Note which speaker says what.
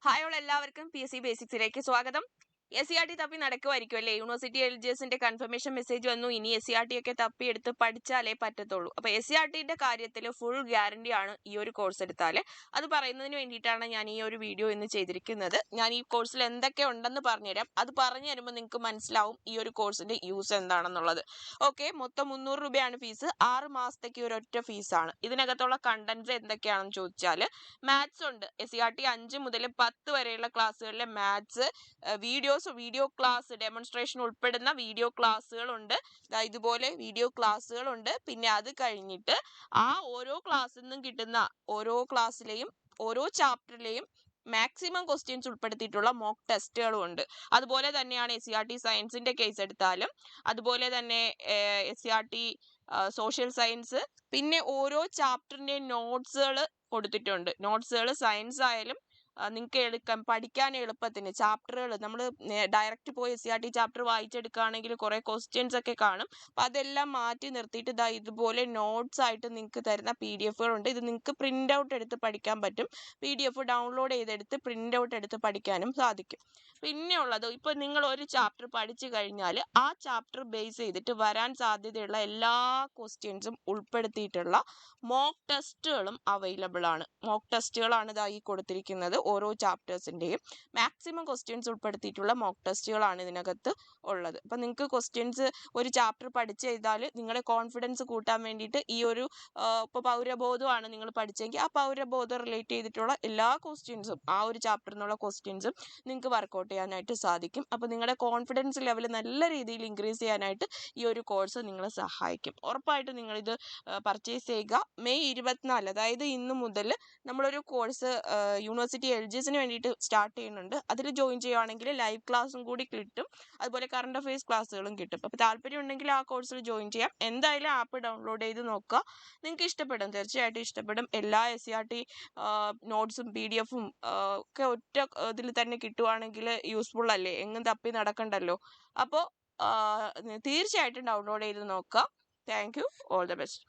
Speaker 1: Hi all എല്ലാവർക്കും PSC ബേസിക്സിലേക്ക് സ്വാഗതം. SCRT തപ്പി നടക്കുമായിരിക്കും അല്ലേ? യൂണിവേഴ്സിറ്റി എലിജിയസിന്റെ കൺഫർമേഷൻ മെസ്സേജ് വന്നു. ഇനി SCRT ഒക്കെ തപ്പി എടുത്ത് പഠിച്ചാലേ പറ്റത്തുള്ളൂ. അപ്പോൾ SCRTന്റെ കാര്യത്തിൽ ഫുൾ ഗ്യാരണ്ടി ആണ് ഈ ഒരു കോഴ്സ് എടുത്താൽ. അത് പറയുന്നതിന് വേണ്ടിയിട്ടാണ് ഞാൻ ഈ ഒരു വീഡിയോ ഇന്ന് ചെയ്തിരിക്കുന്നത്. ഞാൻ ഈ കോഴ്സിൽ എന്തൊക്കെ ഉണ്ടെന്ന് പറഞ്ഞുതരാം. അത് പറഞ്ഞു തരുമ്പോൾ നിങ്ങൾക്ക് മനസ്സിലാവും ഈ ഒരു കോഴ്സിന്റെ യൂസ് എന്താണെന്നുള്ളത്. ഓക്കെ, മൊത്തം 300 രൂപയാണ് ഫീസ്. 6 മാസത്തേക്ക് ഒരൊറ്റ ഫീസാണ്. ഇതിനകത്തുള്ള കണ്ടന്റ്സ് എന്തൊക്കെയാണെന്ന് ചോദിച്ചാൽ മാത്സ് ഉണ്ട്. SCRT 5 മുതൽ 10 വരെയുള്ള ക്ലാസ്സുകളിലെ മാത്സ് വീഡിയോ ക്ലാസ് ഡെമോൺസ്ട്രേഷൻ ഉൾപ്പെടുന്ന വീഡിയോ ക്ലാസ്സുകളുണ്ട്. ഇതുപോലെ വീഡിയോ ക്ലാസ്സുകളുണ്ട്. പിന്നെ അത് കഴിഞ്ഞിട്ട് ആ ഓരോ ക്ലാസ്സിൽ നിന്നും കിട്ടുന്ന ഓരോ ക്ലാസ്സിലെയും ഓരോ ചാപ്റ്ററിലെയും മാക്സിമം ക്വസ്റ്റ്യൻസ് ഉൾപ്പെടുത്തിയിട്ടുള്ള മോക്ക് ടെസ്റ്റുകളും ഉണ്ട്. അതുപോലെ തന്നെയാണ് SCRT സയൻസിന്റെ കേസ് എടുത്താലും അതുപോലെ തന്നെ SCRT സോഷ്യൽ സയൻസ്, പിന്നെ ഓരോ ചാപ്റ്ററിന്റെയും നോട്ട്സുകൾ കൊടുത്തിട്ടുണ്ട്. നോട്ട്സുകൾ സയൻസ് ആയാലും നിങ്ങൾക്ക് പഠിക്കാൻ എളുപ്പത്തിന് ചാപ്റ്ററുകൾ നമ്മൾ ഡയറക്റ്റ് പോയി SCRT ചാപ്റ്റർ വായിച്ചെടുക്കുകയാണെങ്കിൽ കുറേ ക്വസ്റ്റ്യൻസ് ഒക്കെ കാണും. അപ്പം അതെല്ലാം മാറ്റി നിർത്തിയിട്ട് ഇതുപോലെ നോട്ട്സ് ആയിട്ട് നിങ്ങൾക്ക് തരുന്ന PDF-കളുണ്ട്. ഇത് നിങ്ങൾക്ക് പ്രിൻ്റ് ഔട്ട് എടുത്ത് പഠിക്കാൻ പറ്റും. PDF ഡൗൺലോഡ് ചെയ്തെടുത്ത് പ്രിൻ്റ് ഔട്ട് എടുത്ത് പഠിക്കാനും സാധിക്കും. പിന്നെ ഉള്ളത്, ഇപ്പോൾ നിങ്ങൾ ഒരു ചാപ്റ്റർ പഠിച്ചു കഴിഞ്ഞാൽ ആ ചാപ്റ്റർ ബേസ് ചെയ്തിട്ട് വരാൻ സാധ്യതയുള്ള എല്ലാ ക്വസ്റ്റ്യൻസും ഉൾപ്പെടുത്തിയിട്ടുള്ള മോക്ക് ടെസ്റ്റുകളും അവൈലബിൾ ആണ്. മോക്ക് ടെസ്റ്റുകളാണ് ഈ കൊടുത്തിരിക്കുന്നത്. ഓരോ ചാപ്റ്റേഴ്സിൻ്റെയും മാക്സിമം ക്വസ്റ്റ്യൻസ് ഉൾപ്പെടുത്തിയിട്ടുള്ള മോക്ക് ടെസ്റ്റുകളാണ് ഇതിനകത്ത് ഉള്ളത്. അപ്പം നിങ്ങൾക്ക് ക്വസ്റ്റ്യൻസ് ഒരു ചാപ്റ്റർ പഠിച്ചു ചെയ്താൽ നിങ്ങളുടെ കോൺഫിഡൻസ് കൂട്ടാൻ വേണ്ടിയിട്ട് ഈ ഒരു ഇപ്പോൾ പൗരബോധമാണ് നിങ്ങൾ പഠിച്ചെങ്കിൽ ആ പൗരബോധം റിലേറ്റ് ചെയ്തിട്ടുള്ള എല്ലാ ക്വസ്റ്റ്യൻസും ആ ഒരു ചാപ്റ്ററിൽ നിന്നുള്ള ക്വസ്റ്റ്യൻസും നിങ്ങൾക്ക് വർക്കൗട്ട് ചെയ്യാനായിട്ട് സാധിക്കും. അപ്പോൾ നിങ്ങളുടെ കോൺഫിഡൻസ് ലെവൽ നല്ല രീതിയിൽ ഇൻക്രീസ് ചെയ്യാനായിട്ട് ഈ ഒരു കോഴ്സ് നിങ്ങളെ സഹായിക്കും. ഉറപ്പായിട്ടും നിങ്ങളിത് പർച്ചേസ് ചെയ്യുക. മെയ് 24, അതായത് ഇന്ന് മുതൽ നമ്മളൊരു കോഴ്സ് യൂണിവേഴ്സിറ്റി LGSന് വേണ്ടിയിട്ട് സ്റ്റാർട്ട് ചെയ്യുന്നുണ്ട്. അതിൽ ജോയിൻ ചെയ്യുകയാണെങ്കിൽ ലൈവ് ക്ലാസ്സും കൂടി കിട്ടും. അതുപോലെ കറണ്ട് അഫയേഴ്സ് ക്ലാസ്സുകളും കിട്ടും. അപ്പോൾ താല്പര്യം ഉണ്ടെങ്കിൽ ആ കോഴ്സിൽ ജോയിൻ ചെയ്യാം. എന്തായാലും ആപ്പ് ഡൗൺലോഡ് ചെയ്ത് നോക്കുക. നിങ്ങൾക്ക് ഇഷ്ടപ്പെടും, തീർച്ചയായിട്ടും ഇഷ്ടപ്പെടും. എല്ലാ SCRT നോട്ട്സും PDF-ഉം ഒക്കെ ഒറ്റ ഇതിൽ തന്നെ കിട്ടുവാണെങ്കിൽ യൂസ്ഫുൾ അല്ലേ? എങ്ങും തപ്പി നടക്കണ്ടല്ലോ. അപ്പോൾ തീർച്ചയായിട്ടും ഡൗൺലോഡ് ചെയ്ത് നോക്കുക. Thank you. All the best.